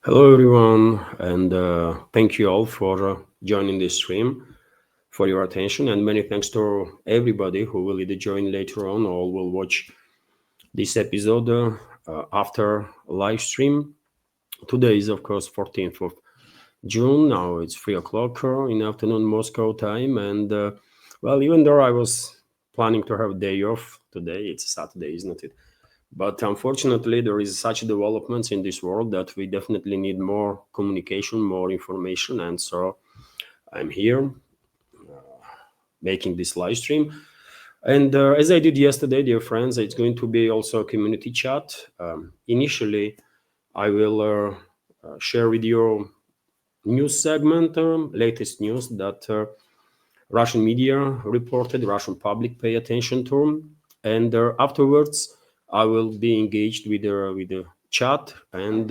Hello, everyone, and thank you all for joining this stream, for your attention, and many thanks to everybody who will either join later on or will watch this episode after live stream. Today is, of course, 14th of June. Now it's 3 o'clock in the afternoon Moscow time, and well, even though I was planning to have a day off today, it's Saturday, isn't it? But unfortunately, there is such developments in this world that we definitely need more communication, more information. And so I'm here making this live stream. And as I did yesterday, dear friends, it's going to be also a community chat. Initially, I will share with you news segment, latest news that Russian media reported, Russian public pay attention to. And afterwards, I will be engaged with the chat, and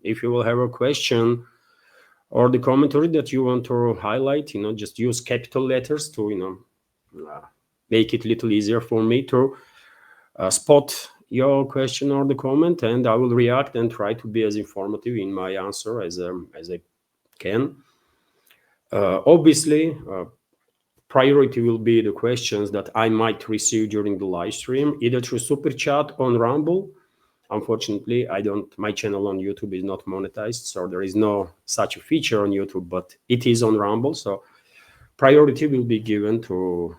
if you will have a question or the commentary that you want to highlight, just use capital letters to make it a little easier for me to spot your question or the comment, and I will react and try to be as informative in my answer as I can. Obviously, priority will be the questions that I might receive during the live stream, either through super chat on Rumble. Unfortunately, my channel on YouTube is not monetized, so there is no such a feature on YouTube, but it is on Rumble. So priority will be given to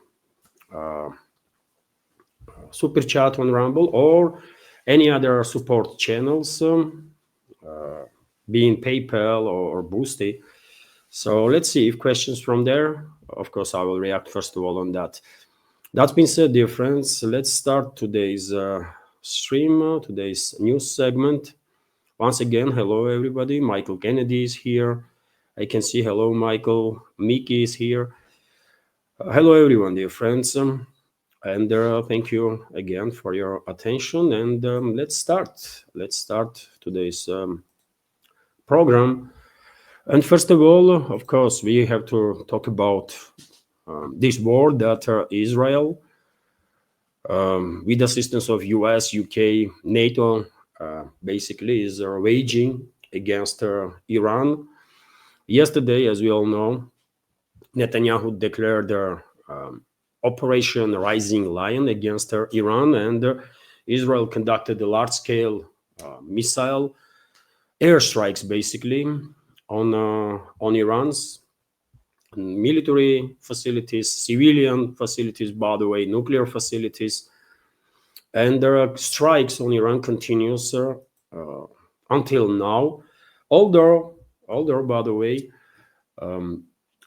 super chat on Rumble or any other support channels, being PayPal or Boosty. So let's see if questions from there. Of course, I will react first of all on that. That being said, dear friends, let's start today's stream, today's news segment. Once again, hello everybody. Michael Kennedy is here. I can see hello, Michael. Mickey is here. Hello everyone, dear friends. And thank you again for your attention. And let's start. Let's start today's program. And first of all, of course, we have to talk about this war that Israel, with assistance of US, UK, NATO, basically is waging against Iran. Yesterday, as we all know, Netanyahu declared Operation Rising Lion against Iran, and Israel conducted a large-scale missile airstrikes, basically, on Iran's military facilities, civilian facilities, by the way, nuclear facilities, and there are strikes on Iran continues until now. Although, by the way,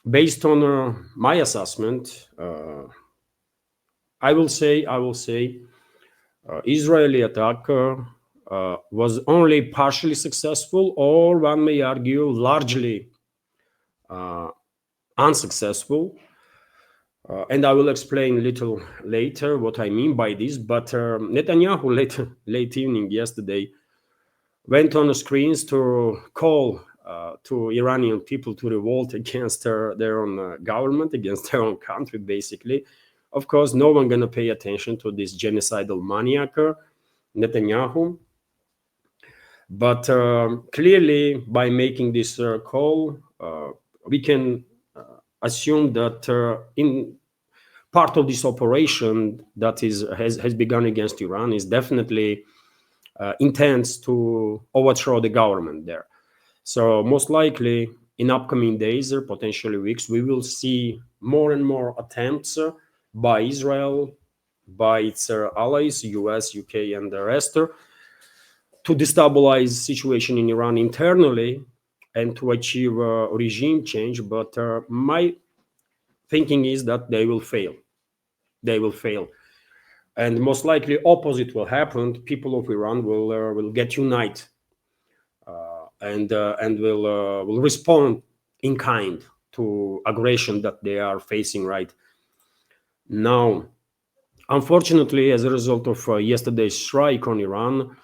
based on my assessment, I will say Israeli attack was only partially successful, or one may argue largely unsuccessful. And I will explain a little later what I mean by this. But Netanyahu late evening yesterday went on the screens to call to Iranian people to revolt against their own government, against their own country, basically. Of course, no one going to pay attention to this genocidal maniac, Netanyahu. But clearly, by making this call, we can assume that in part of this operation that has begun against Iran is definitely intends to overthrow the government there. So most likely in upcoming days or potentially weeks, we will see more and more attempts by Israel, by its allies, US, UK, and the rest, to destabilize situation in Iran internally and to achieve regime change. But my thinking is that they will fail. They will fail. And most likely opposite will happen. People of Iran will get united and will respond in kind to aggression that they are facing right now. Unfortunately, as a result of yesterday's strike on Iran,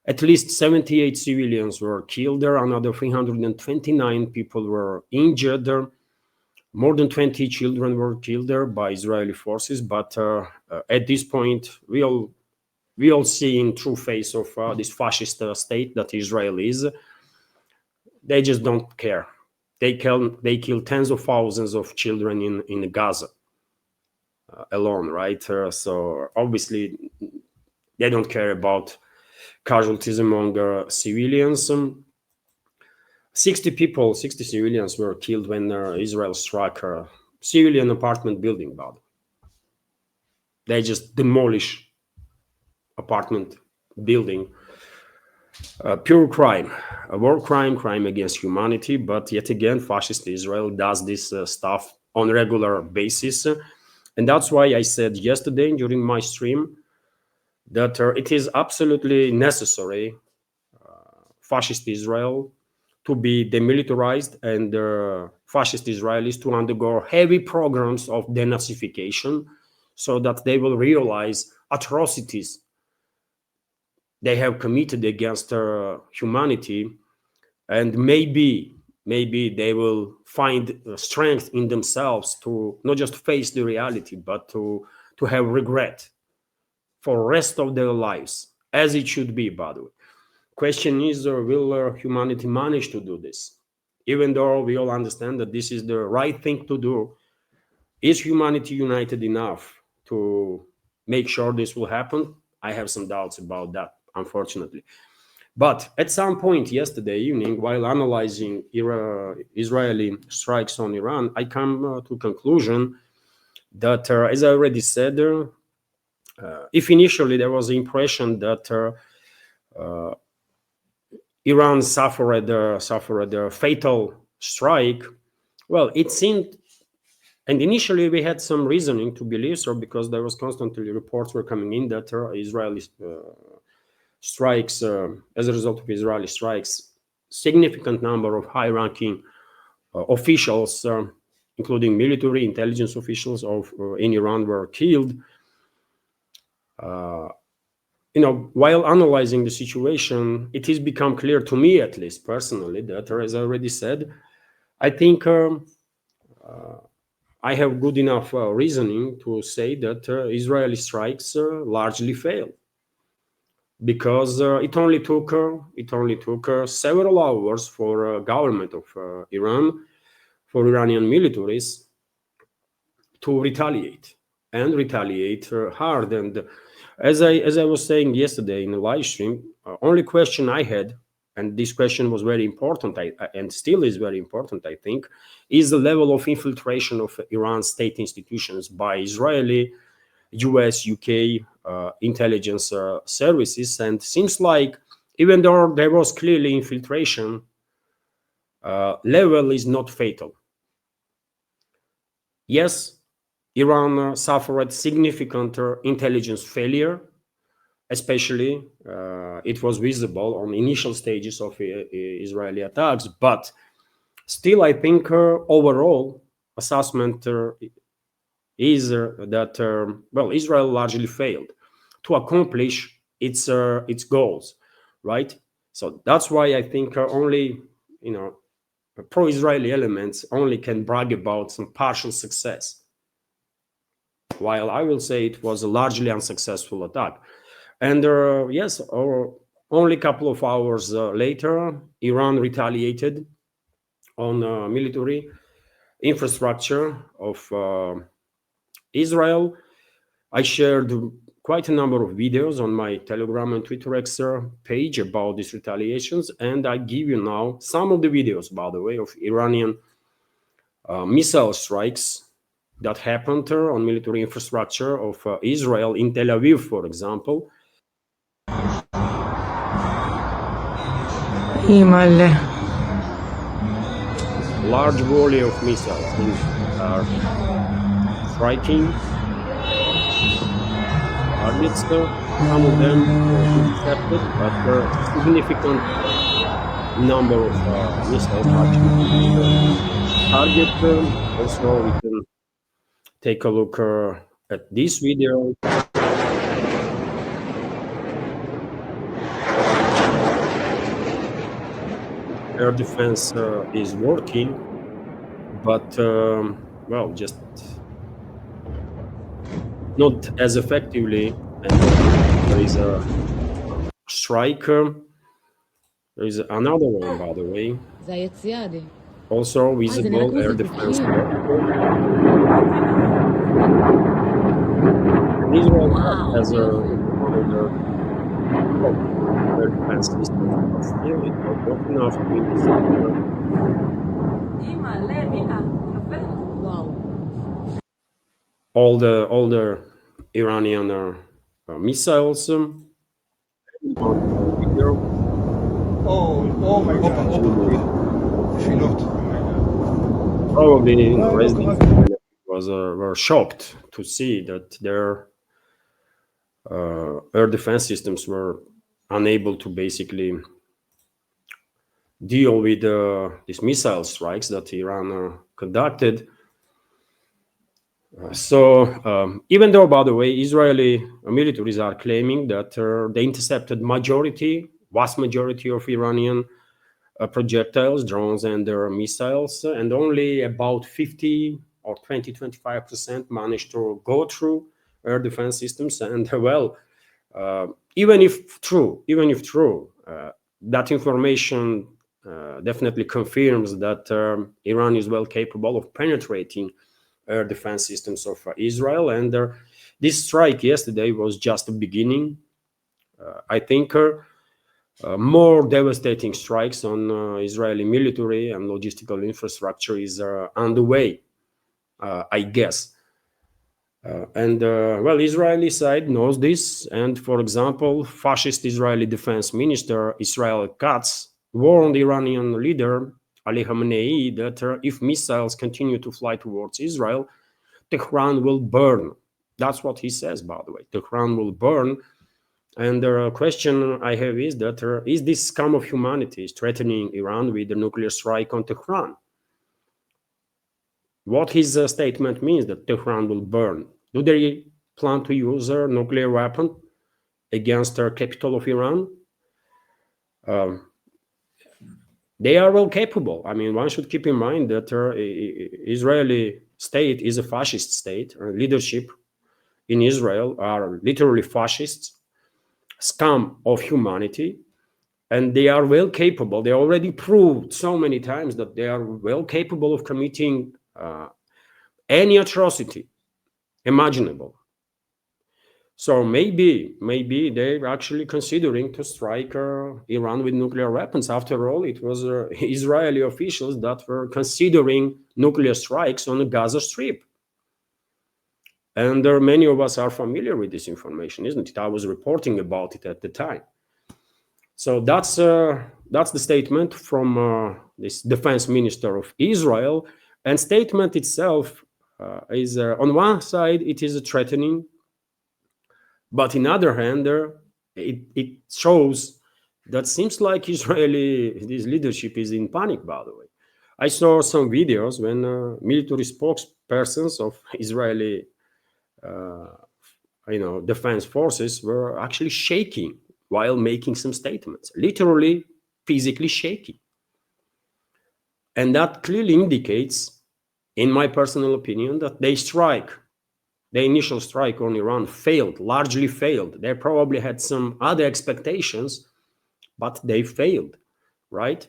at least 78 civilians were killed there, another 329 people were injured there. More than 20 children were killed there by Israeli forces. But at this point, we all see in true face of this fascist state that Israel is. they just don't care. They kill tens of thousands of children in Gaza alone, right? So obviously they don't care about casualties among civilians. 60 civilians were killed when Israel struck a civilian apartment building. But they just demolish apartment building. Pure crime, a war crime against humanity. But yet again, fascist Israel does this stuff on a regular basis. And that's why I said yesterday during my stream that it is absolutely necessary, fascist Israel to be demilitarized and fascist Israelis to undergo heavy programs of denazification so that they will realize atrocities they have committed against humanity, and maybe they will find strength in themselves to not just face the reality but to have regret for the rest of their lives, as it should be, by the way. Question is, will humanity manage to do this? Even though we all understand that this is the right thing to do, is humanity united enough to make sure this will happen? I have some doubts about that, unfortunately. But at some point yesterday evening, while analyzing Israeli strikes on Iran, I come to a conclusion that, as I already said, if initially there was the impression that Iran suffered a fatal strike, well, it seemed, and initially we had some reasoning to believe so, because there was constantly reports were coming in that Israeli strikes, as a result of Israeli strikes, significant number of high-ranking officials, including military intelligence officials in Iran, were killed. While analyzing the situation, it has become clear to me, at least personally, that, as I already said, I think I have good enough reasoning to say that Israeli strikes largely failed, because it only took several hours for government of Iran, for Iranian militaries, to retaliate hard. And as I was saying yesterday in a live stream, only question I had, and this question was very important, and still is very important, I think, is the level of infiltration of Iran's state institutions by Israeli, US, UK intelligence services. And seems like, even though there was clearly infiltration, level is not fatal. Yes, Iran suffered significant intelligence failure, especially it was visible on initial stages of Israeli attacks. But still, I think overall assessment is that Israel largely failed to accomplish its goals, right? So that's why I think only pro-Israeli elements only can brag about some partial success, while I will say it was a largely unsuccessful attack. And yes, only a couple of hours later, Iran retaliated on military infrastructure of Israel. I shared quite a number of videos on my Telegram and Twitter X page about these retaliations, and I give you now some of the videos, by the way, of Iranian missile strikes that happened on military infrastructure of Israel in Tel Aviv, for example. Large volley of missiles are striking targets. Some of them intercepted, but a significant number of missiles actually target. Also, we can take a look at this video. Air defense is working, but well, just not as effectively. And there is a strike There is another one, by the way, זה היציאה, עדי. also זה נראה visible כמו air defense. זיקוקים. And Israel וואו, has יופי. one of the top air defense systems, but still it was not enough to intercept וואו. all the Iranian missiles. Oh my God. נפילות. Probably residents were shocked to see that their air defense systems were unable to basically deal with these missile strikes that Iran conducted. Even though, by the way, Israeli militaries are claiming that they intercepted vast majority of Iranian projectiles, drones, and their missiles, and only about 50 or 25% managed to go through air defense systems. And even if true, that information definitely confirms that Iran is well capable of penetrating air defense systems of Israel. And this strike yesterday was just the beginning. I think more devastating strikes on Israeli military and logistical infrastructure is underway, I guess. Israeli side knows this. And for example, fascist Israeli defense minister Israel Katz warned Iranian leader Ali Khamenei that if missiles continue to fly towards Israel, Tehran will burn. That's what he says, by the way. Tehran will burn. And the question I have is that is this scum of humanity threatening Iran with a nuclear strike on Tehran? What his statement means that Tehran will burn. Do they plan to use a nuclear weapon against the capital of Iran? They are well capable. I mean, one should keep in mind that Israeli state is a fascist state. Leadership in Israel are literally fascists, scum of humanity, and they are well capable. They already proved so many times that they are well capable of committing any atrocity imaginable. So maybe they're actually considering to strike Iran with nuclear weapons. After all, it was Israeli officials that were considering nuclear strikes on the Gaza Strip. And many of us are familiar with this information, isn't it? I was reporting about it at the time. So that's the statement from this defense minister of Israel. And statement itself is, on one side, it is threatening. But on the other hand, it shows that seems like this leadership is in panic, by the way. I saw some videos when military spokespersons of Israeli defense forces were actually shaking while making some statements, literally physically shaking. And that clearly indicates, in my personal opinion, that the initial strike on Iran largely failed. They probably had some other expectations, but they failed, right?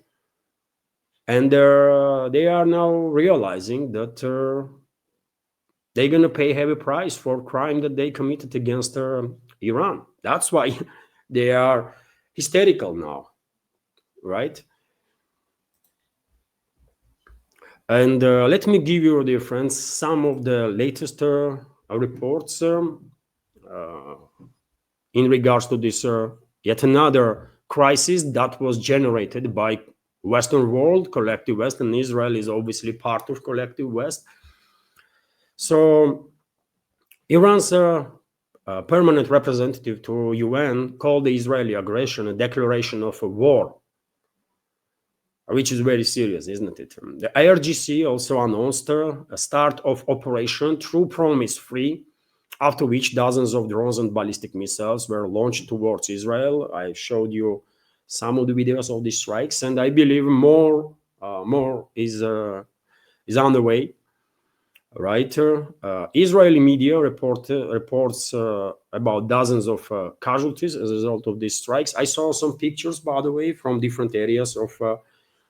And they are now realizing that they're going to pay a heavy price for crime that they committed against Iran. That's why they are hysterical now, right? And let me give you, dear friends, some of the latest reports in regards to this yet another crisis that was generated by Western world, collective West, and Israel is obviously part of collective West. So Iran's permanent representative to UN called the Israeli aggression a declaration of a war, which is very serious, isn't it? The IRGC also announced a start of Operation True Promise Free, after which dozens of drones and ballistic missiles were launched towards Israel. I showed you some of the videos of these strikes, and I believe more is on the way. right? Israeli media reports about dozens of casualties as a result of these strikes. I saw some pictures, by the way, from different areas of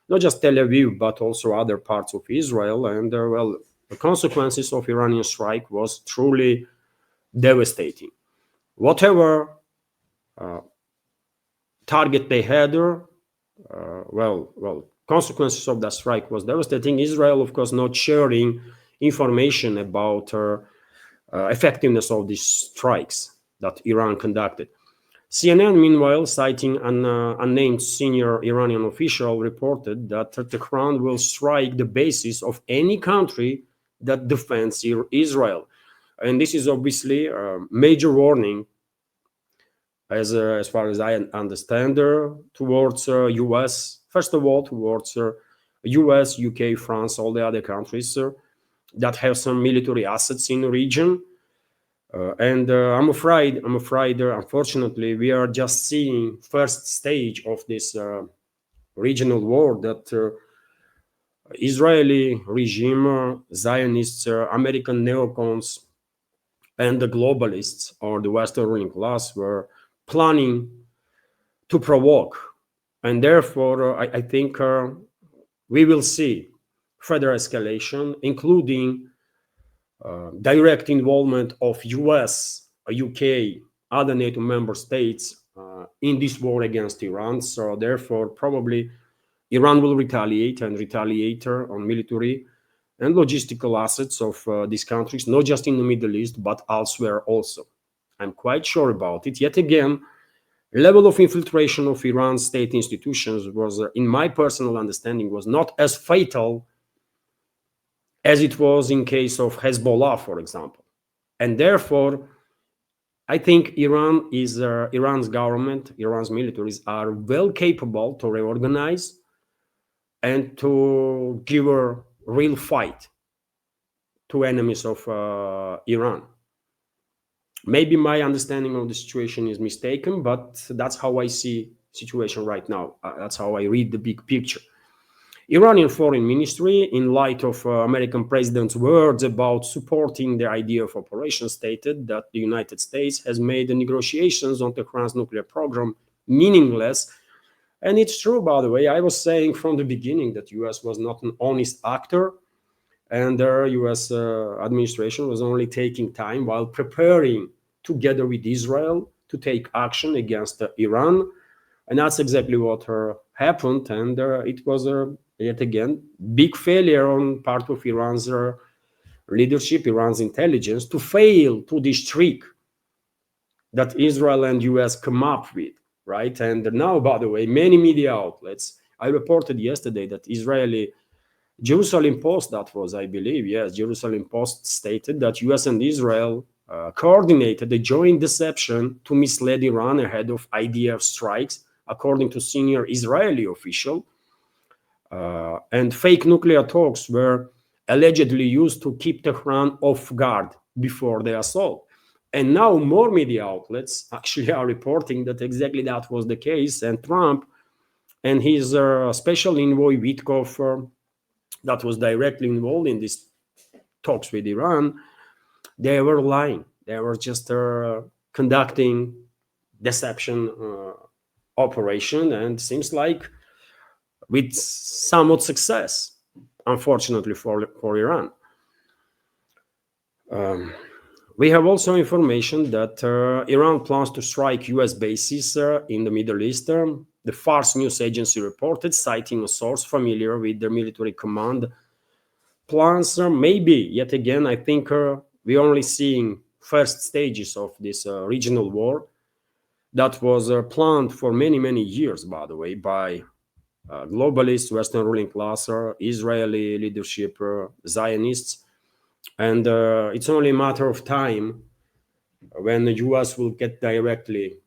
not just Tel Aviv, but also other parts of Israel. And well, the consequences of Iranian strike was truly devastating. Whatever target they had, consequences of that strike was devastating. Israel, of course, not sharing information about effectiveness of these strikes that Iran conducted. CNN, meanwhile, citing an unnamed senior Iranian official, reported that Tehran will strike the basis of any country that defends Israel. And this is obviously a major warning, as far as I understand, towards US, first of all, towards US, UK, France, all the other countries that have some military assets in the region. And I'm afraid, unfortunately, we are just seeing first stage of this regional war that Israeli regime, Zionists, American neocons, and the globalists or the Western ruling class were planning to provoke. And therefore, I think we will see further escalation, including direct involvement of US, UK, other NATO member states in this war against Iran. So therefore, probably Iran will retaliate on military and logistical assets of these countries, not just in the Middle East, but elsewhere also. I'm quite sure about it. Yet again, level of infiltration of Iran's state institutions was, in my personal understanding, was not as fatal as it was in case of Hezbollah, for example. And therefore, I think Iran's government, Iran's militaries are well capable to reorganize and to give a real fight to enemies of Iran. Maybe my understanding of the situation is mistaken, but that's how I see situation right now. That's how I read the big picture. Iranian foreign ministry, in light of American president's words about supporting the idea of operation, stated that the United States has made the negotiations on Tehran's nuclear program meaningless. And it's true, by the way. I was saying from the beginning that US was not an honest actor, and the US administration was only taking time while preparing together with Israel to take action against Iran. And that's exactly what happened. And it was, yet again, big failure on part of Iran's leadership, Iran's intelligence, to fail to this trick that Israel and US come up with, right? And now, by the way, many media outlets, I reported yesterday that Israeli Jerusalem Post, that was, I believe, yes, Jerusalem Post stated that US and Israel coordinated a joint deception to mislead Iran ahead of IDF strikes, according to senior Israeli official. And fake nuclear talks were allegedly used to keep Tehran off guard before the assault. And now more media outlets actually are reporting that exactly that was the case. And Trump and his special envoy Witkoff, that was directly involved in these talks with Iran, they were lying. They were just conducting deception operation, and seems like with somewhat success, unfortunately for Iran. We have also information that Iran plans to strike US bases in the Middle East. The Fars news agency reported, citing a source familiar with their military command plans. Maybe, yet again, I think we're only seeing first stages of this regional war that was planned for many, many years, by the way, by globalists, Western ruling class, Israeli leadership, Zionists. And it's only a matter of time when the US will get directly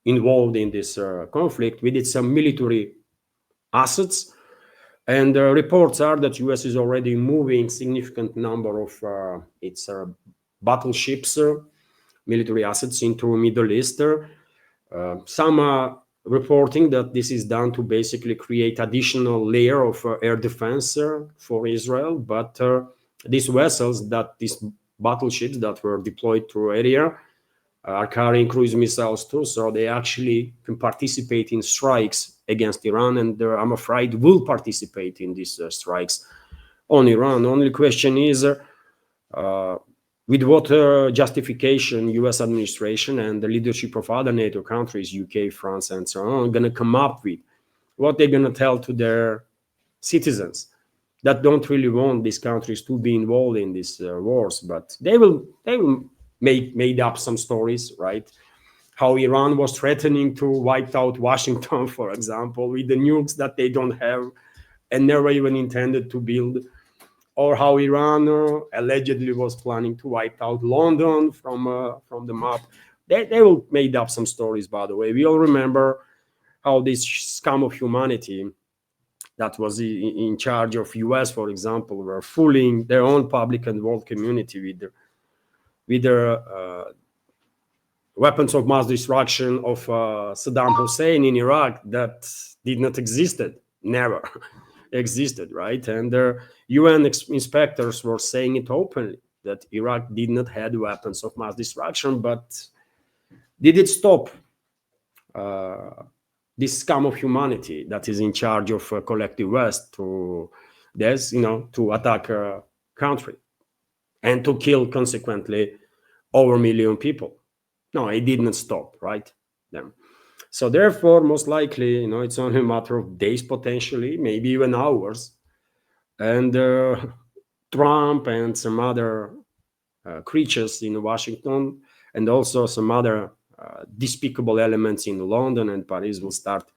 involved in this conflict with its military assets. And reports are that US is already moving significant number of its battleships, military assets into Middle East. Some are reporting that this is done to basically create additional layer of air defense for Israel. But these vessels, these battleships that were deployed to area are carrying cruise missiles too, so they actually can participate in strikes against Iran, and I'm afraid will participate in these strikes on Iran. Only question is with what justification US administration and the leadership of other NATO countries, UK, France, and so on, are going to come up with, what they're going to tell to their citizens that don't really want these countries to be involved in these wars, but they will made up some stories, right? How Iran was threatening to wipe out Washington, for example, with the nukes that they don't have and never even intended to build, or how Iran allegedly was planning to wipe out London from the map. They all made up some stories, by the way. We all remember how this scum of humanity that was in charge of US, for example, were fooling their own public and world community with their weapons of mass destruction of Saddam Hussein in Iraq that did not existed, never existed, right? And their UN inspectors were saying it openly that Iraq did not have weapons of mass destruction, but did it stop this scum of humanity that is in charge of collective West to attack a country and to kill consequently over 1 million people? No, it did not stop, right? Then, so therefore, most likely, it's only a matter of days, potentially, maybe even hours, and Trump and some other creatures in Washington, and also some other despicable elements in London and Paris will start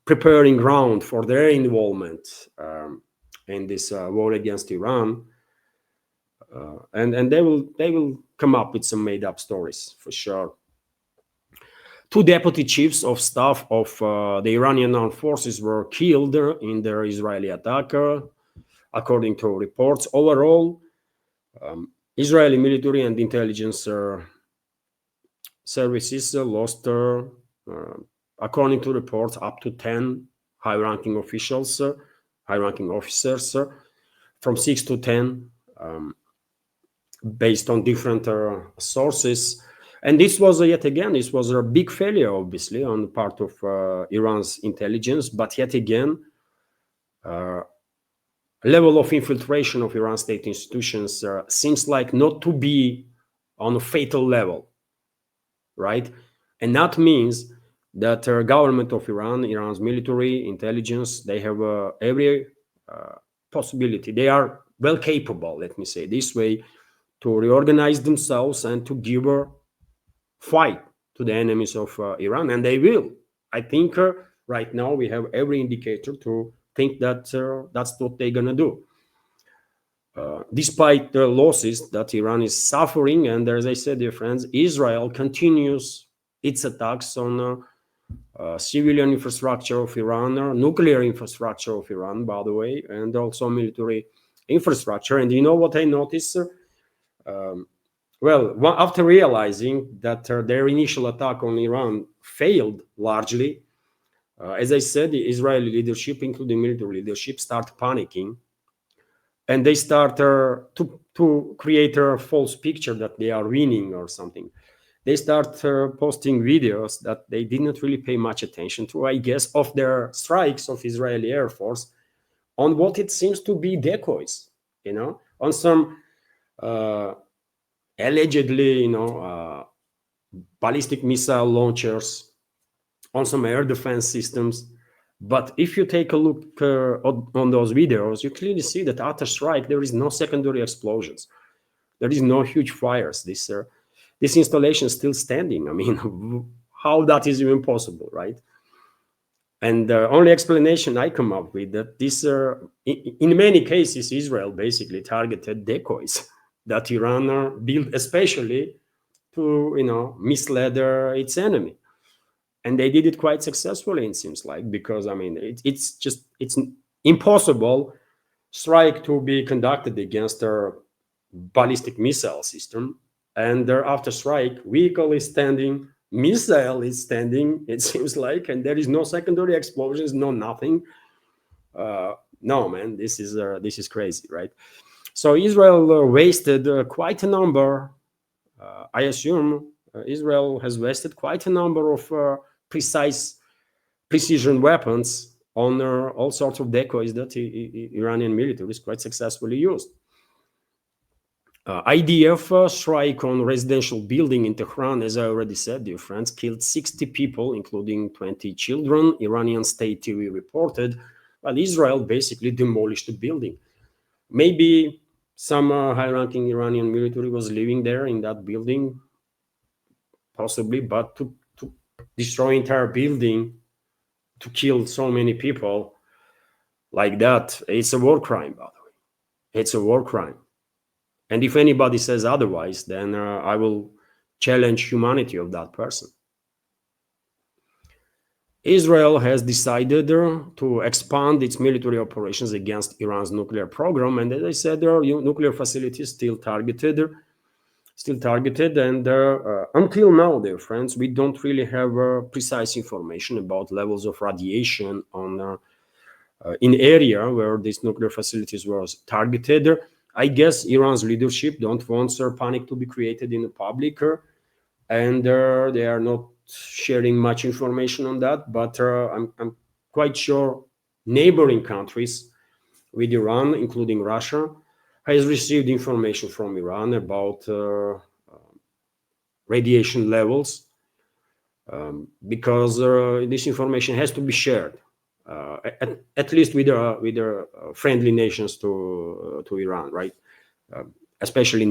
preparing ground for their involvement in this war against Iran, and they will come up with some made-up stories for sure. 2 deputy chiefs of staff of the Iranian armed forces were killed in the Israeli attack, according to reports. Overall, Israeli military and intelligence services lost, according to reports, up to 10 high-ranking officials, high-ranking officers, from 6 to 10, based on different sources. And this was yet again, this was a big failure, obviously, on the part of Iran's intelligence. But yet again, level of infiltration of Iran state institutions seems like not to be on a fatal level, right? And that means that the government of Iran, Iran's military intelligence, they have every possibility. They are well capable, let me say this way, to reorganize themselves and to give a fight to the enemies of Iran, and they will. I think right now we have every indicator to think that that's what they're gonna do. Despite the losses that Iran is suffering, and as I said, dear friends, Israel continues its attacks on civilian infrastructure of Iran, nuclear infrastructure of Iran, by the way, and also military infrastructure. And you know what I noticed? After realizing that their initial attack on Iran failed largely, as I said, the Israeli leadership, including military leadership, start panicking, and they start to create a false picture that they are winning or something. They start posting videos that they did not really pay much attention to, I guess, of their strikes of Israeli Air Force on what it seems to be decoys, on some allegedly, ballistic missile launchers, on some air defense systems. But if you take a look on those videos, you clearly see that after strike, there is no secondary explosions. There is no huge fires. This installation is still standing. I mean, how that is even possible, right? And the only explanation I come up with that this, in many cases, Israel basically targeted decoys that Iran built especially to, mislead its enemy. And they did it quite successfully, it seems like, because, I mean, it's impossible strike to be conducted against a ballistic missile system. And after strike, vehicle is standing, missile is standing, it seems like, and there is no secondary explosions, no nothing. No, man, this is crazy, right? So Israel wasted quite a number. I assume Israel has wasted quite a number of precision weapons on all sorts of decoys that Iranian military is quite successfully used. IDF strike on residential building in Tehran, as I already said, dear friends, killed 60 people, including 20 children. Iranian state TV reported, while Israel basically demolished the building. Maybe some high-ranking Iranian military was living there in that building, possibly, but to destroy entire building, to kill so many people like that, it's a war crime, by the way. It's a war crime. And if anybody says otherwise, then I will challenge humanity of that person. Israel has decided to expand its military operations against Iran's nuclear program. And as I said, there are nuclear facilities still targeted. And until now, dear friends, we don't really have precise information about levels of radiation on in area where these nuclear facilities were targeted. I guess Iran's leadership don't want panic to be created in the public, and they are not sharing much information on that. But I'm quite sure neighboring countries with Iran, including Russia, has received information from Iran about radiation levels, because this information has to be shared, at least with their friendly nations to Iran, right? Especially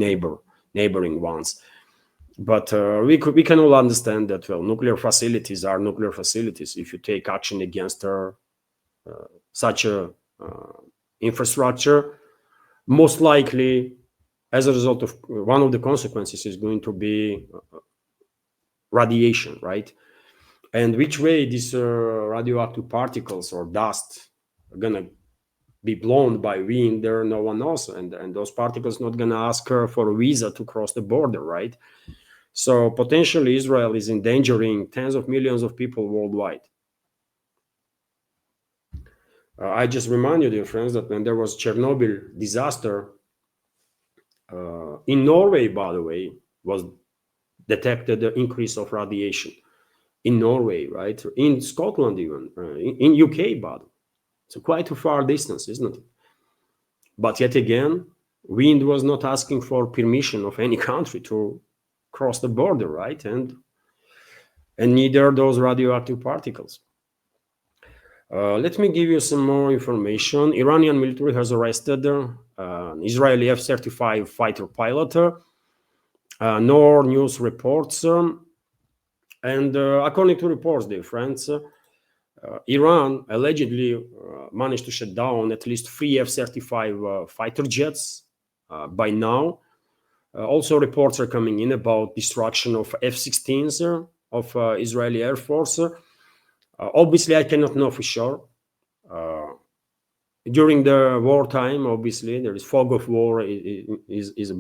neighboring ones. But we can all understand that, well, nuclear facilities are nuclear facilities. If you take action against such a infrastructure, most likely, as a result of one of the consequences is going to be radiation, right? And which way these radioactive particles or dust are gonna be blown by wind, there no one knows, and those particles not gonna ask for a visa to cross the border, right? So potentially Israel is endangering tens of millions of people worldwide. I just remind you, dear friends, that when there was Chernobyl disaster, in Norway, by the way, was detected the increase of radiation. In Norway, right? In Scotland even, in UK, but it's quite a far distance, isn't it? But yet again, wind was not asking for permission of any country to cross the border, right? And neither those radioactive particles. Let me give you some more information. Iranian military has arrested an Israeli F35 fighter pilot. NOR news reports, and according to reports, dear friends, Iran allegedly managed to shut down at least 3 F-35 fighter jets by now. Also, reports are coming in about destruction of F-16s of Israeli Air Force. Obviously, I cannot know for sure. During the wartime, obviously, there is fog of war is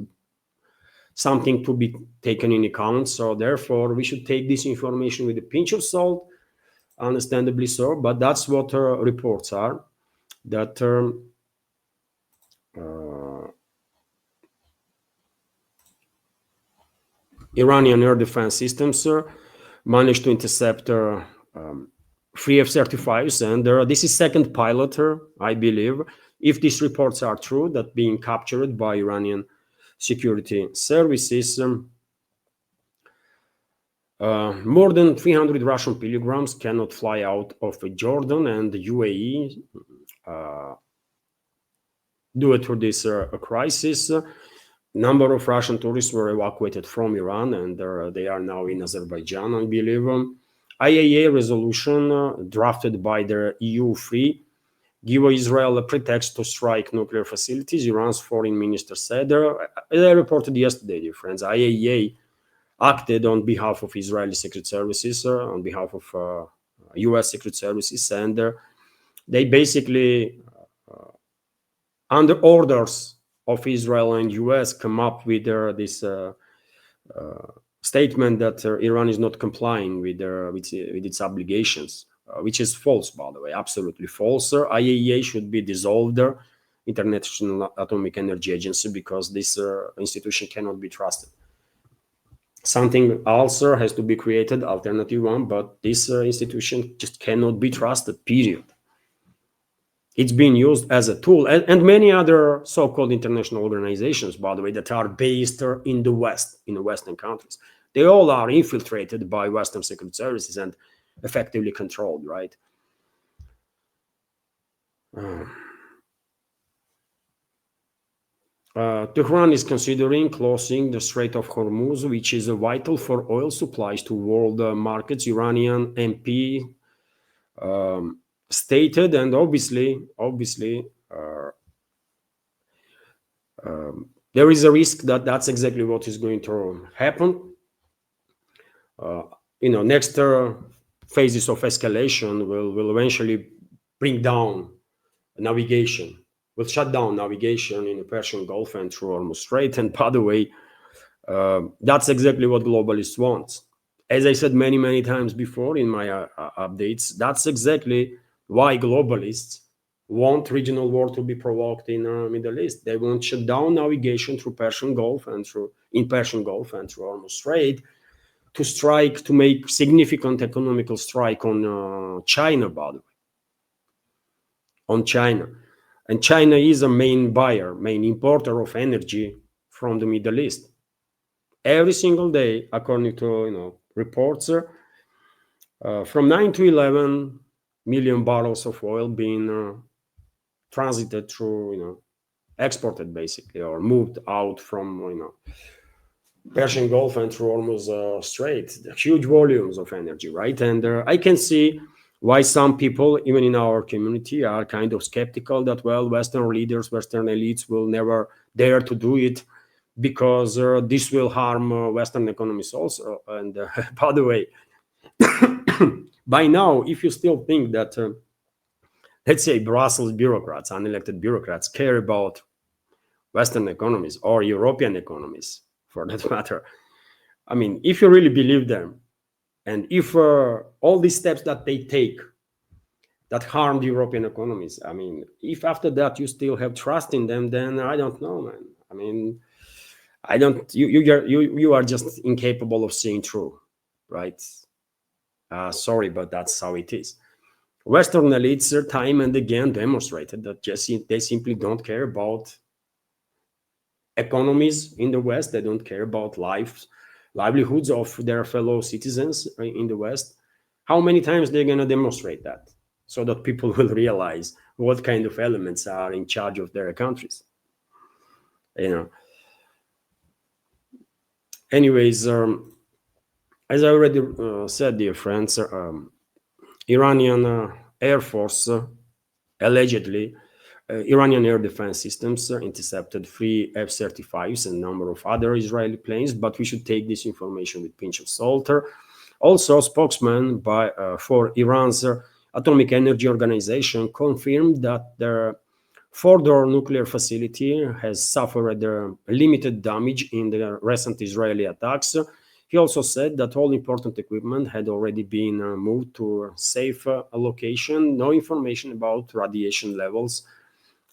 something to be taken in account. So therefore, we should take this information with a pinch of salt, understandably so. But that's what reports are, that Iranian air defense systems managed to intercept 3 F-35s, and this is second pilot, I believe, if these reports are true, that being captured by Iranian security services. More than 300 Russian pilgrims cannot fly out of Jordan and the UAE due to this crisis. Number of Russian tourists were evacuated from Iran, and they are now in Azerbaijan, I believe. IAEA resolution drafted by the EU3 give Israel a pretext to strike nuclear facilities, Iran's foreign minister said. As I reported yesterday, dear friends, IAEA acted on behalf of Israeli Secret Services, on behalf of US Secret Services, and they basically, under orders of Israel and US, come up with this statement that Iran is not complying with its obligations, which is false, by the way, absolutely false. IAEA should be dissolved. International Atomic Energy Agency, because this institution cannot be trusted. Something else has to be created, alternative one, but this institution just cannot be trusted, period. It's being used as a tool, and many other so-called international organizations, by the way, that are based in the West, in the Western countries. They all are infiltrated by Western secret services and effectively controlled, right? Tehran is considering closing the Strait of Hormuz, which is vital for oil supplies to world markets. Iranian MP stated, and obviously, there is a risk that that's exactly what is going to happen. Next phases of escalation will eventually bring down navigation, will shut down navigation in the Persian Gulf and through Hormuz Strait. And by the way, that's exactly what globalists want. As I said many times before in my updates, that's exactly why globalists want regional war to be provoked in the Middle East. They want shut down navigation through Persian Gulf and through Hormuz Strait, to make significant economical strike on China, by the way. On China. And China is a main buyer, main importer of energy from the Middle East. Every single day, according to reports, from 9 to 11 million barrels of oil being transited through, exported basically, or moved out from, Persian Gulf and through Hormuz Strait. Huge volumes of energy, right? And I can see why some people, even in our community, are kind of skeptical that, well, Western leaders, Western elites will never dare to do it because this will harm Western economies also. And by the way, by now, if you still think that, let's say, Brussels bureaucrats, unelected bureaucrats, care about Western economies or European economies, for that matter, I mean, if you really believe them, and if all these steps that they take that harm the European economies, I mean, if after that you still have trust in them, then I don't know, man. I mean, you are just incapable of seeing through, right? Sorry, but that's how it is. Western elites time and again demonstrated that they simply don't care about economies in the West. They don't care about livelihoods of their fellow citizens in the West. How many times they're going to demonstrate that so that people will realize what kind of elements are in charge of their countries? Anyways, as I already said, dear friends, Iranian Air Force allegedly, Iranian air defense systems intercepted 3 F35s and a number of other Israeli planes, but we should take this information with a pinch of salt. Also, spokesman for Iran's Atomic Energy Organization confirmed that their Fordow nuclear facility has suffered limited damage in the recent Israeli attacks. He also said that all important equipment had already been moved to a safe location. No information about radiation levels.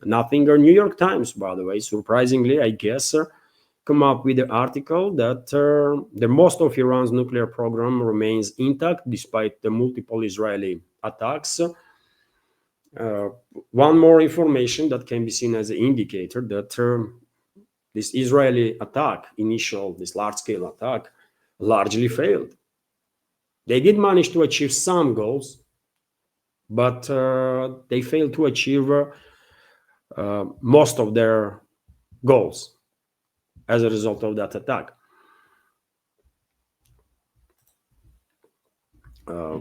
Nothing. New York Times, by the way, surprisingly, I guess, come up with the article that the most of Iran's nuclear program remains intact despite the multiple Israeli attacks. One more information that can be seen as an indicator that this Israeli attack, this large-scale attack, largely failed. They did manage to achieve some goals, but they failed to achieve most of their goals as a result of that attack.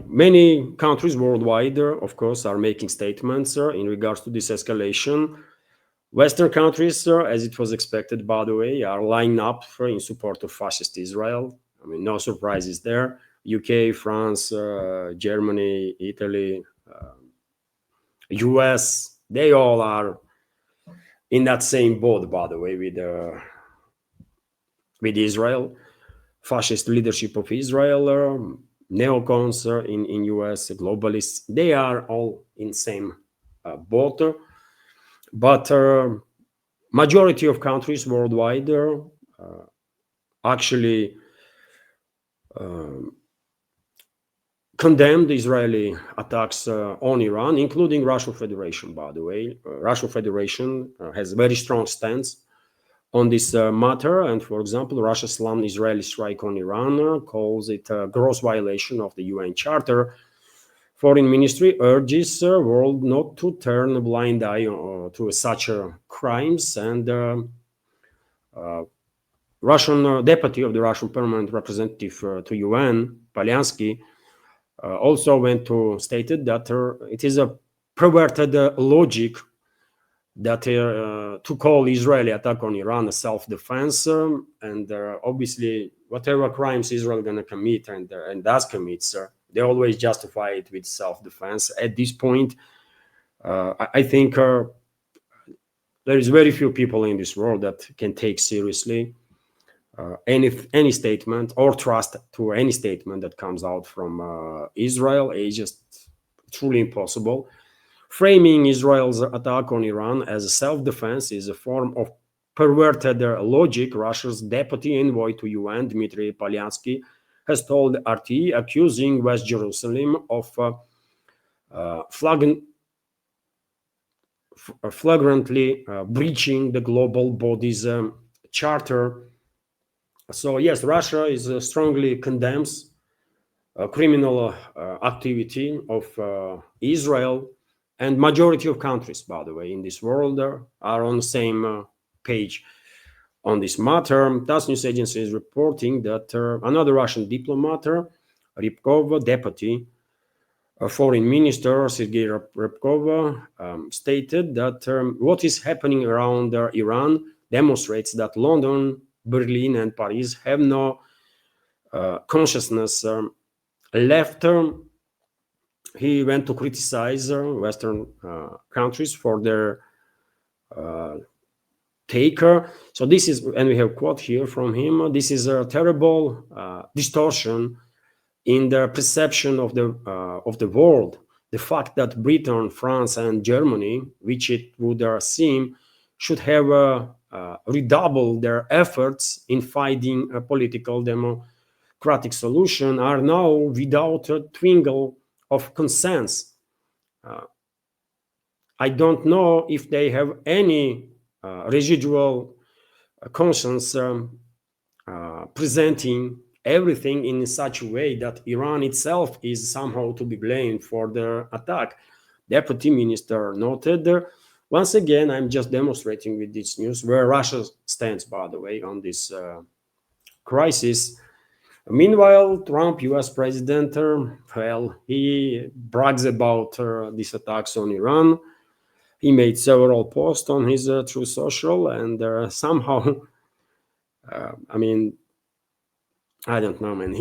Many countries worldwide, of course, are making statements in regards to this escalation. Western countries, as it was expected, by the way, are lining up in support of fascist Israel. I mean, no surprises there. UK, France, Germany, Italy, US, they all are in that same boat, by the way, with Israel, fascist leadership of Israel, neocons in US, globalists. They are all in same boat. But majority of countries worldwide actually condemned Israeli attacks on Iran, including Russian Federation, by the way. Russian Federation has a very strong stance on this matter. And for example, Russia slammed Israeli strike on Iran, calls it a gross violation of the UN Charter. Foreign Ministry urges world not to turn a blind eye to such crimes. And Russian deputy of the Russian permanent representative to UN, Polyansky, also went to stated that it is a perverted logic that to call Israeli attack on Iran a self-defense, and obviously whatever crimes Israel gonna commit and does commit, they always justify it with self-defense. At this point, I think there is very few people in this world that can take seriously any statement or trust to any statement that comes out from Israel. It's just truly impossible. Framing Israel's attack on Iran as a self-defense is a form of perverted logic. Russia's deputy envoy to UN, Dmitry Polyansky, has told RT, accusing West Jerusalem of flagrantly breaching the global body's charter. So yes, Russia is strongly condemns criminal activity of Israel, and majority of countries, by the way, in this world are on the same page on this matter. TASS news agency is reporting that another Russian diplomat, Rybkov, deputy foreign minister Sergei Rybkov, stated that what is happening around Iran demonstrates that London, Berlin, and Paris have no consciousness left. He went to criticize Western countries for their taker. So this is, and we have a quote here from him, this is a terrible distortion in the perception of the world. The fact that Britain, France, and Germany, which it would seem, should have redoubled their efforts in finding a political democratic solution, are now without a twinkle of conscience. I don't know if they have any residual conscience presenting everything in such a way that Iran itself is somehow to be blamed for the attack. Deputy Minister noted, once again, I'm just demonstrating with this news where Russia stands, by the way, on this crisis. Meanwhile, Trump, US president, well, he brags about these attacks on Iran. He made several posts on his Truth Social, and somehow, I mean, I don't know, man.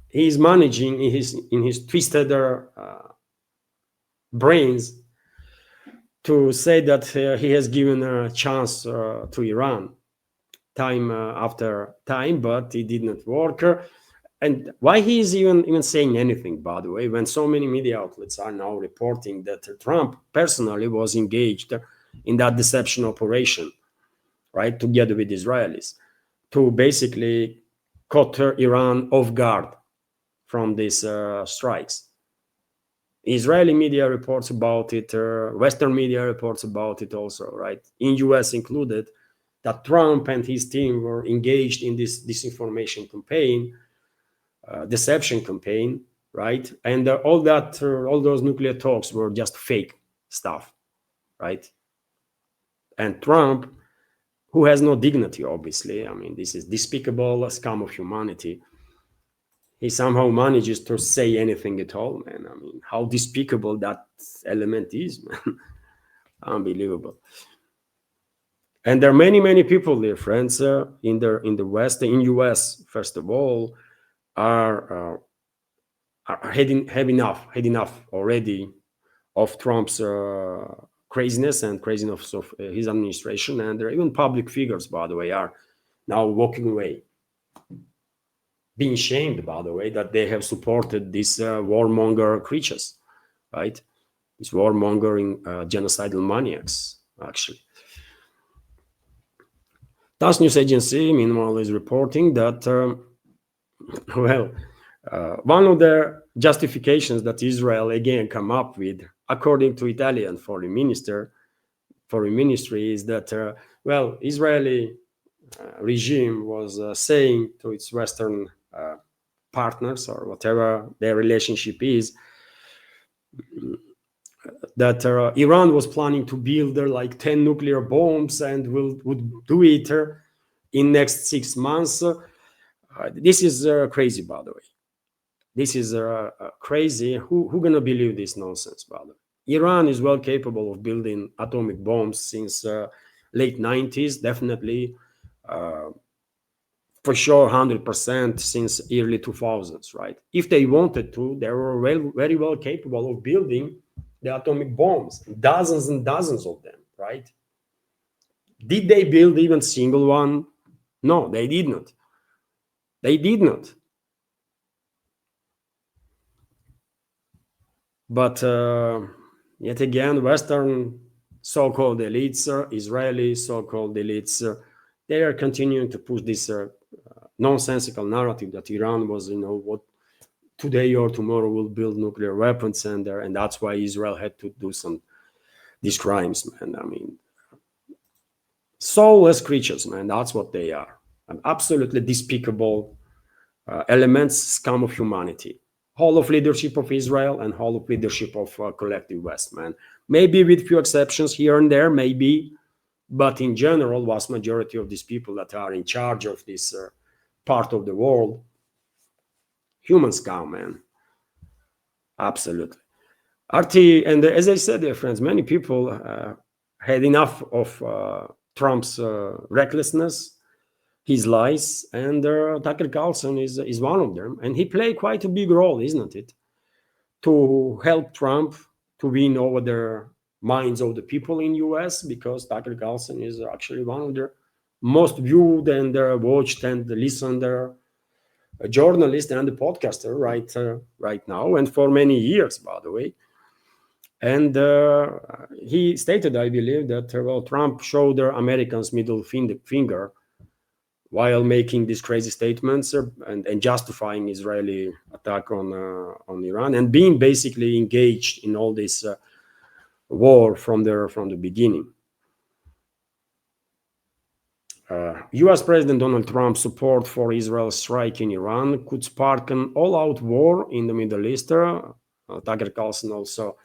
He's managing in his twisted brains to say that he has given a chance to Iran time after time, but it did not work. And why he is even saying anything, by the way, when so many media outlets are now reporting that Trump personally was engaged in that deception operation, right, together with Israelis, to basically caught Iran off guard from these strikes. Israeli media reports about it, Western media reports about it also, right, in US included, that Trump and his team were engaged in this disinformation campaign, deception campaign, right? And all those nuclear talks were just fake stuff, right? And Trump, who has no dignity, obviously, I mean, this is despicable scum of humanity, he somehow manages to say anything at all, man. I mean, how despicable that element is, man. Unbelievable. And there are many people, dear friends, in the West, in US, first of all, are had enough already of Trump's craziness and craziness of his administration, and there are even public figures, by the way, are now walking away, being shamed, by the way, that they have supported these warmonger creatures, right? These warmongering genocidal maniacs. actually. TASS news agency, meanwhile, is reporting that, one of the justifications that Israel again come up with, according to Italian foreign ministry, is that, Israeli regime was saying to its Western partners, or whatever their relationship is, that Iran was planning to build like 10 nuclear bombs and would do it in next 6 months. This is crazy, by the way. This is crazy. Who gonna believe this nonsense, by the way? Iran is well capable of building atomic bombs since late 90s, definitely. For sure, 100% since early 2000s, right? If they wanted to, they were very well capable of building the atomic bombs, dozens and dozens of them, right? Did they build even single one? No, they did not. They did not. But yet again, Western so-called elites, Israeli so-called elites, they are continuing to push this nonsensical narrative that Iran was, what today or tomorrow will build nuclear weapons, and that's why Israel had to do these crimes, man. I mean, soulless creatures, man. That's what they are. Absolutely despicable elements, scum of humanity. Whole of leadership of Israel and whole of leadership of collective West, man. Maybe with few exceptions here and there, maybe, but in general, vast majority of these people that are in charge of this part of the world, human scum, man. Absolutely. RT, and as I said, dear friends, many people had enough of Trump's recklessness, his lies, and Tucker Carlson is one of them. And he played quite a big role, isn't it, to help Trump to win over the minds of the people in US, because Tucker Carlson is actually one of the most viewed and watched and listened journalist and the podcaster right now, and for many years, by the way. And he stated, I believe, that Trump showed the Americans middle finger while making these crazy statements and justifying Israeli attack on Iran, and being basically engaged in all this war from the beginning. US President Donald Trump's support for Israel's strike in Iran could spark an all-out war in the Middle East. Tucker Carlson also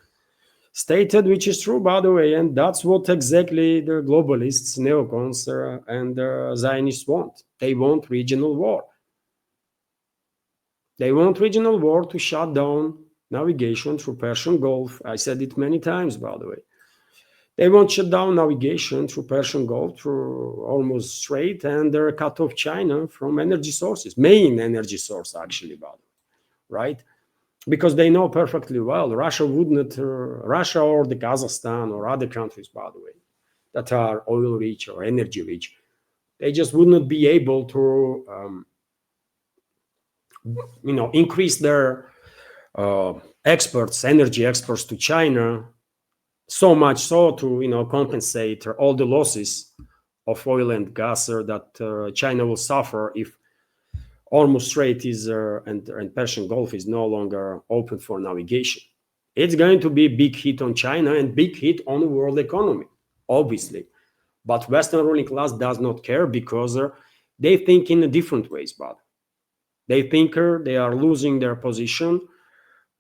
stated, which is true, by the way, and that's what exactly the globalists, neocons, and Zionists want. They want regional war. They want regional war to shut down navigation through Persian Gulf. I said it many times, by the way. They want to shut down navigation through Persian Gulf, through Hormuz Strait, and cut off China from energy sources, main energy source, actually, by the way, right? Because they know perfectly well Russia would not, Russia or the Kazakhstan or other countries, by the way, that are oil rich or energy rich, they just would not be able to, increase their energy exports to China, so much so to compensate all the losses of oil and gas that China will suffer if Hormuz Strait is and Persian Gulf is no longer open for navigation. It's going to be a big hit on China and big hit on the world economy, obviously. But Western ruling class does not care, because they think in a different ways. But they think they are losing their position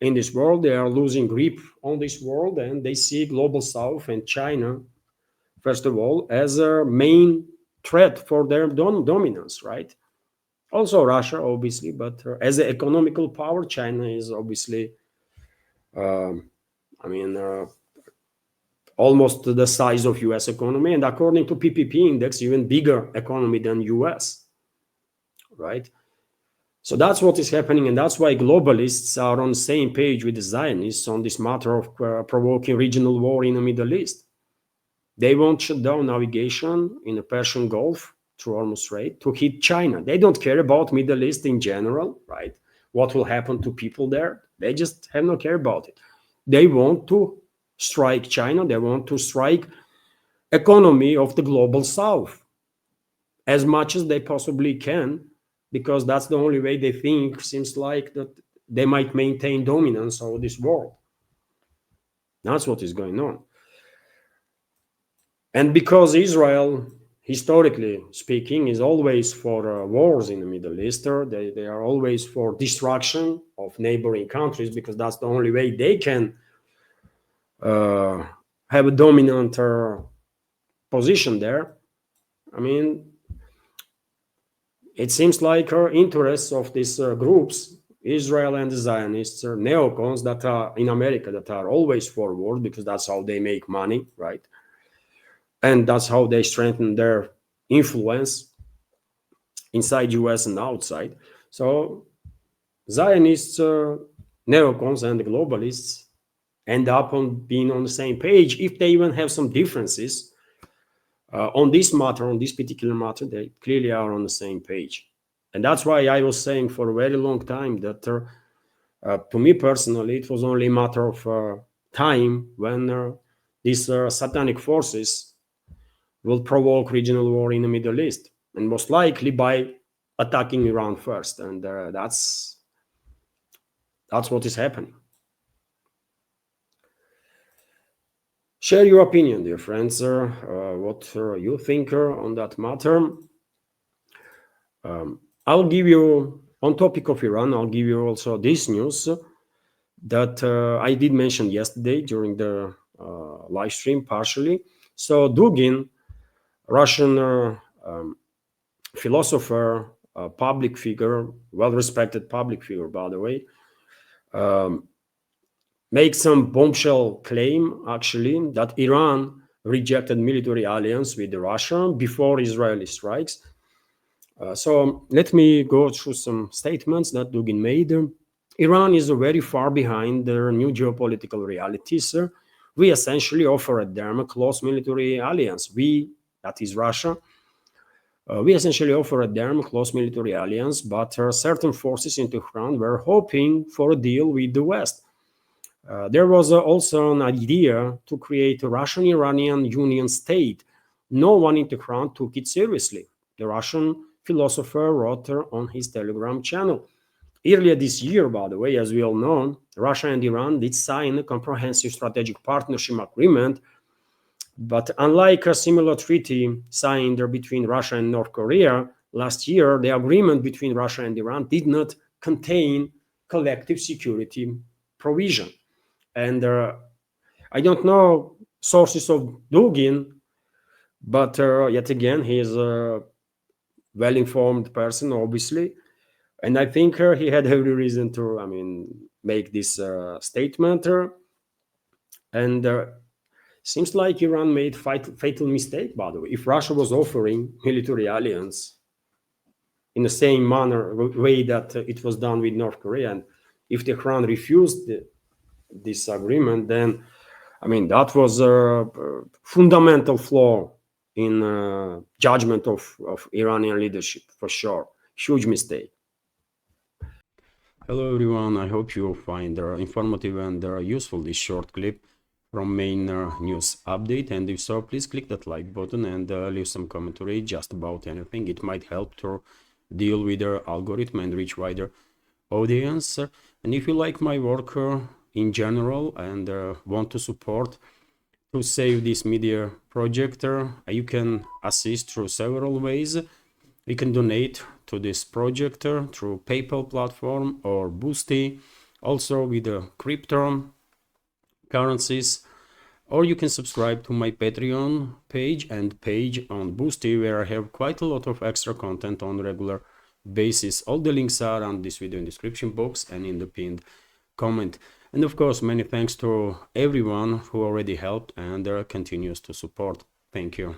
in this world. They are losing grip on this world, and they see Global South and China, first of all, as a main threat for their dominance, right? Also Russia, obviously, but as an economical power, China is obviously, almost the size of US economy, and according to PPP index, even bigger economy than US, right? So that's what is happening, and that's why globalists are on the same page with the Zionists on this matter of provoking regional war in the Middle East. They won't shut down navigation in the Persian Gulf through Hormuz Strait to hit China. They don't care about Middle East in general, right? What will happen to people there? They just have no care about it. They want to strike China. They want to strike economy of the global south as much as they possibly can, because that's the only way they think, seems like, that they might maintain dominance over this world. That's what is going on. And because Israel, historically speaking, is always for wars in the Middle East, they are always for destruction of neighboring countries, because that's the only way they can have a dominant position there. I mean, it seems like interests of these groups, Israel and the Zionists, neocons that are in America, that are always for war, because that's how they make money, right? And that's how they strengthen their influence inside US and outside. So Zionists, neocons, and the globalists end up on being on the same page. If they even have some differences on this matter, on this particular matter, they clearly are on the same page. And that's why I was saying for a very long time that to me personally, it was only a matter of time when these satanic forces will provoke regional war in the Middle East, and most likely by attacking Iran first. And that's what is happening. Share your opinion, dear friends, what you think on that matter. I'll give you, on topic of Iran, I'll give you also this news that I did mention yesterday during the live stream partially. So Dugin, Russian philosopher, public figure, well-respected public figure, by the way, make some bombshell claim, actually, that Iran rejected military alliance with Russia before Israeli strikes. So let me go through some statements that Dugin made. Iran is very far behind their new geopolitical realities. We essentially offer them a close military alliance. We, that is Russia, we essentially offer them a close military alliance, but certain forces in Tehran were hoping for a deal with the West. There was also an idea to create a Russian-Iranian Union state. No one in Tehran took it seriously. The Russian philosopher wrote on his Telegram channel. Earlier this year, by the way, as we all know, Russia and Iran did sign a comprehensive strategic partnership agreement. But unlike a similar treaty signed between Russia and North Korea last year, the agreement between Russia and Iran did not contain collective security provision. And I don't know sources of Dugin, but yet again, he is a well-informed person, obviously. And I think he had every reason to, make this statement. And seems like Iran made fatal mistake, by the way. If Russia was offering military alliance in the same way that it was done with North Korea, and if Tehran refused this agreement, then that was a fundamental flaw in judgment of Iranian leadership, for sure. Huge mistake. Hello everyone, I hope you find informative and useful this short clip from main news update, and if so, please click that like button and leave some commentary just about anything. It might help to deal with the algorithm and reach wider audience. And if you like my work in general and want to support to save this media project, you can assist through several ways. You can donate to this project through PayPal platform or Boosty, also with the crypto currencies, or you can subscribe to my Patreon page and page on Boosty, where I have quite a lot of extra content on regular basis. All the links are on this video in description box and in the pinned comment. And of course, many thanks to everyone who already helped and continues to support. Thank you.